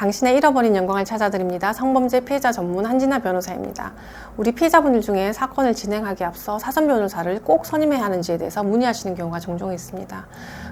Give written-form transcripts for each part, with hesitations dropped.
당신의 잃어버린 영광을 찾아드립니다. 성범죄 피해자 전문 한진아 변호사입니다. 우리 피해자분들 중에 사건을 진행하기에 앞서 사전 변호사를 꼭 선임해야 하는지에 대해서 문의하시는 경우가 종종 있습니다.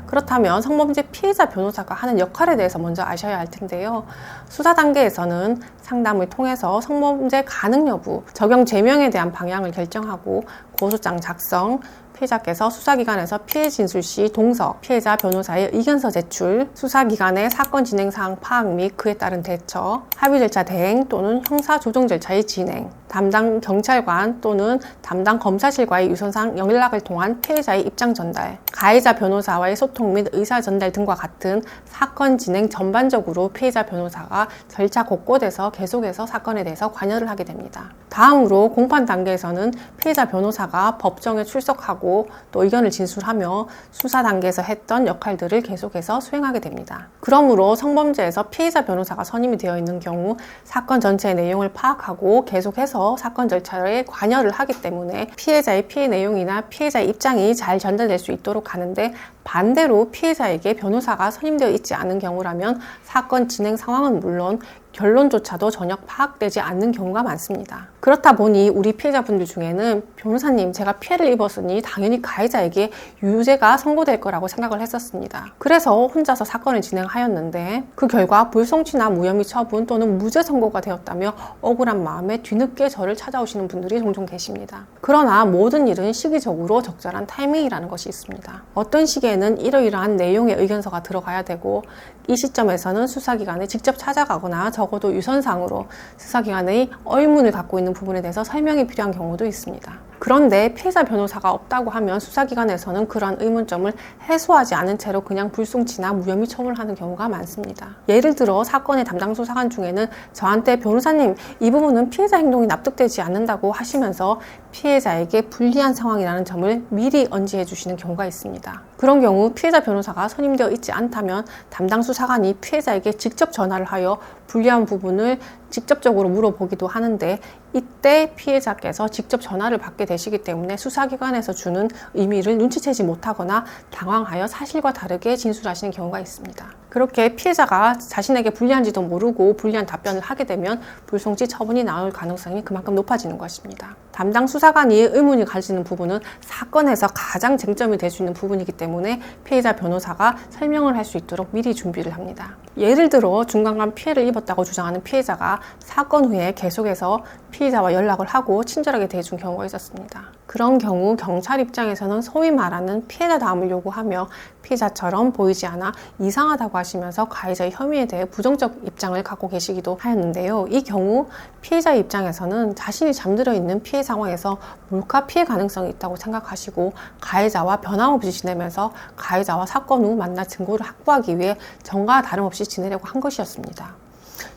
그렇다면 성범죄 피해자 변호사가 하는 역할에 대해서 먼저 아셔야 할 텐데요. 수사 단계에서는 상담을 통해서 성범죄 가능 여부, 적용 죄명에 대한 방향을 결정하고 고소장 작성, 피해자께서 수사기관에서 피해 진술 시 동서, 피해자 변호사의 의견서 제출, 수사기관의 사건 진행 사항 파악 및 그에 따른 대처, 합의 절차 대행 또는 형사 조정 절차의 진행, 담당 경찰관 또는 담당 검사실과의 유선상 연락을 통한 피해자의 입장 전달, 가해자 변호사와의 소통 및 의사 전달 등과 같은 사건 진행 전반적으로 피해자 변호사가 절차 곳곳에서 계속해서 사건에 대해서 관여를 하게 됩니다. 다음으로 공판 단계에서는 피해자 변호사가 법정에 출석하고 또 의견을 진술하며 수사 단계에서 했던 역할들을 계속해서 수행하게 됩니다. 그러므로 성범죄에서 피해자 변호사가 선임이 되어 있는 경우 사건 전체의 내용을 파악하고 계속해서 사건 절차에 관여를 하기 때문에 피해자의 피해 내용이나 피해자의 입장이 잘 전달될 수 있도록 하는데, 반대로 피해자에게 변호사가 선임되어 있지 않은 경우라면 사건 진행 상황은 물론 결론조차도 전혀 파악되지 않는 경우가 많습니다. 그렇다 보니 우리 피해자분들 중에는 변호사님, 제가 피해를 입었으니 당연히 가해자에게 유죄가 선고될 거라고 생각을 했었습니다. 그래서 혼자서 사건을 진행하였는데 그 결과 불송치나 무혐의 처분 또는 무죄 선고가 되었다며 억울한 마음에 뒤늦게 저를 찾아오시는 분들이 종종 계십니다. 그러나 모든 일은 시기적으로 적절한 타이밍이라는 것이 있습니다. 어떤 시기에는 이러이러한 내용의 의견서가 들어가야 되고, 이 시점에서는 수사기관에 직접 찾아가거나 적어도 유선상으로 수사기관의 의문을 갖고 있는 부분에 대해서 설명이 필요한 경우도 있습니다. 그런데 피해자 변호사가 없다고 하면 수사기관에서는 그러한 의문점을 해소하지 않은 채로 그냥 불송치나 무혐의 처분을 하는 경우가 많습니다. 예를 들어 사건의 담당 수사관 중에는 저한테 변호사님, 이 부분은 피해자 행동이 납득되지 않는다고 하시면서 피해자에게 불리한 상황이라는 점을 미리 언지해 주시는 경우가 있습니다. 그런 경우 피해자 변호사가 선임되어 있지 않다면 담당 수사관이 피해자에게 직접 전화를 하여 불리한 부분을 직접적으로 물어보기도 하는데, 이때 피해자께서 직접 전화를 받게 되시기 때문에 수사기관에서 주는 의미를 눈치채지 못하거나 당황하여 사실과 다르게 진술하시는 경우가 있습니다. 그렇게 피해자가 자신에게 불리한지도 모르고 불리한 답변을 하게 되면 불송치 처분이 나올 가능성이 그만큼 높아지는 것입니다. 담당 수사관이 의문을 가지는 부분은 사건에서 가장 쟁점이 될 수 있는 부분이기 때문에 피해자 변호사가 설명을 할 수 있도록 미리 준비를 합니다. 예를 들어 중간간 피해를 입었다고 주장하는 피해자가 사건 후에 계속해서 피해자와 연락을 하고 친절하게 대해준 경우가 있었습니다. 그런 경우 경찰 입장에서는 소위 말하는 피해자 다음을 요구하며 피해자처럼 보이지 않아 이상하다고 하시면서 가해자의 혐의에 대해 부정적 입장을 갖고 계시기도 하였는데요. 이 경우 피해자의 입장에서는 자신이 잠들어 있는 피해 상황에서 몰카 피해 가능성이 있다고 생각하시고 가해자와 변함없이 지내면서 가해자와 사건 후 만나 증거를 확보하기 위해 전과 다름없이 지내려고 한 것이었습니다.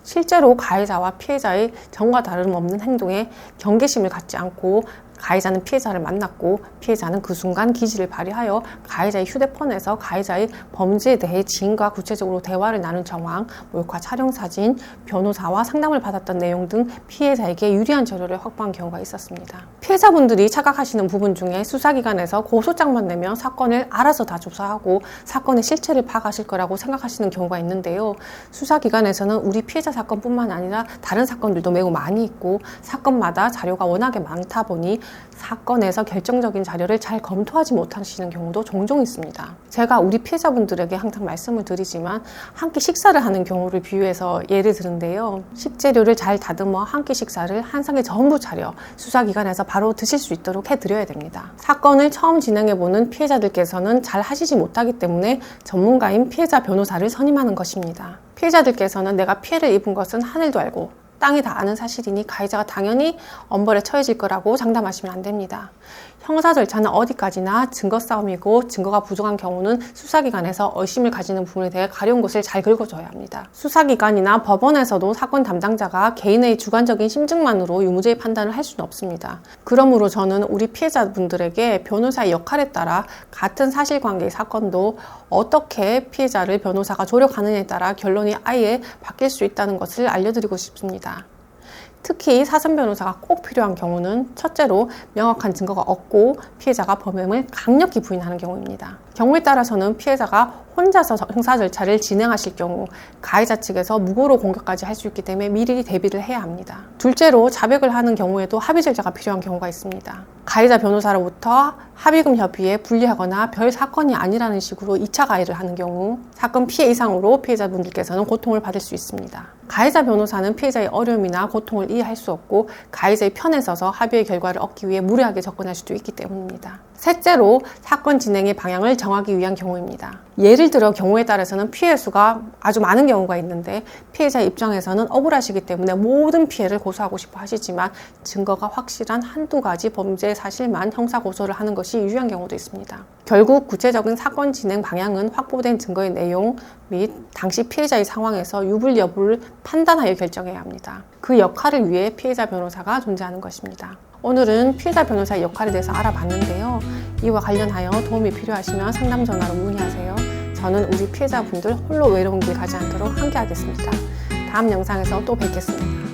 실제로 가해자와 피해자의 전과 다름없는 행동에 경계심을 갖지 않고 가해자는 피해자를 만났고, 피해자는 그 순간 기지를 발휘하여 가해자의 휴대폰에서 가해자의 범죄에 대해 지인과 구체적으로 대화를 나눈 정황, 몰카 촬영 사진, 변호사와 상담을 받았던 내용 등 피해자에게 유리한 자료를 확보한 경우가 있었습니다. 피해자분들이 착각하시는 부분 중에 수사기관에서 고소장만 내면 사건을 알아서 다 조사하고 사건의 실체를 파악하실 거라고 생각하시는 경우가 있는데요. 수사기관에서는 우리 피해자 사건뿐만 아니라 다른 사건들도 매우 많이 있고, 사건마다 자료가 워낙에 많다 보니 사건에서 결정적인 자료를 잘 검토하지 못하시는 경우도 종종 있습니다. 제가 우리 피해자분들에게 항상 말씀을 드리지만 한 끼 식사를 하는 경우를 비유해서 예를 드는데요. 식재료를 잘 다듬어 한 끼 식사를 한 상에 전부 차려 수사기관에서 바로 드실 수 있도록 해드려야 됩니다. 사건을 처음 진행해보는 피해자들께서는 잘 하시지 못하기 때문에 전문가인 피해자 변호사를 선임하는 것입니다. 피해자들께서는 내가 피해를 입은 것은 하늘도 알고 땅이 다 아는 사실이니 가해자가 당연히 엄벌에 처해질 거라고 장담하시면 안 됩니다. 형사 절차는 어디까지나 증거 싸움이고, 증거가 부족한 경우는 수사기관에서 의심을 가지는 부분에 대해 가려운 것을 잘 긁어줘야 합니다. 수사기관이나 법원에서도 사건 담당자가 개인의 주관적인 심증만으로 유무죄의 판단을 할 수는 없습니다. 그러므로 저는 우리 피해자분들에게 변호사의 역할에 따라 같은 사실관계의 사건도 어떻게 피해자를 변호사가 조력하느냐에 따라 결론이 아예 바뀔 수 있다는 것을 알려드리고 싶습니다. 특히 사선 변호사가 꼭 필요한 경우는 첫째로 명확한 증거가 없고 피해자가 범행을 강력히 부인하는 경우입니다. 경우에 따라서는 피해자가 혼자서 형사 절차를 진행하실 경우 가해자 측에서 무고로 공격까지 할 수 있기 때문에 미리 대비를 해야 합니다. 둘째로 자백을 하는 경우에도 합의 절차가 필요한 경우가 있습니다. 가해자 변호사로부터 합의금 협의에 불리하거나 별 사건이 아니라는 식으로 2차 가해를 하는 경우 사건 피해 이상으로 피해자분들께서는 고통을 받을 수 있습니다. 가해자 변호사는 피해자의 어려움이나 고통을 이해할 수 없고 가해자의 편에 서서 합의의 결과를 얻기 위해 무리하게 접근할 수도 있기 때문입니다. 셋째로 사건 진행의 방향을 정하기 위한 경우입니다. 예를 들어 경우에 따라서는 피해 수가 아주 많은 경우가 있는데 피해자 입장에서는 억울하시기 때문에 모든 피해를 고소하고 싶어 하시지만 증거가 확실한 한두 가지 범죄 사실만 형사 고소를 하는 것이 유효한 경우도 있습니다. 결국 구체적인 사건 진행 방향은 확보된 증거의 내용 및 당시 피해자의 상황에서 유불 여부를 판단하여 결정해야 합니다. 그 역할을 위해 피해자 변호사가 존재하는 것입니다. 오늘은 피해자 변호사의 역할에 대해서 알아봤는데요. 이와 관련하여 도움이 필요하시면 상담 전화로 문의하세요. 저는 우리 피해자분들 홀로 외로운 길 가지 않도록 함께 하겠습니다. 다음 영상에서 또 뵙겠습니다.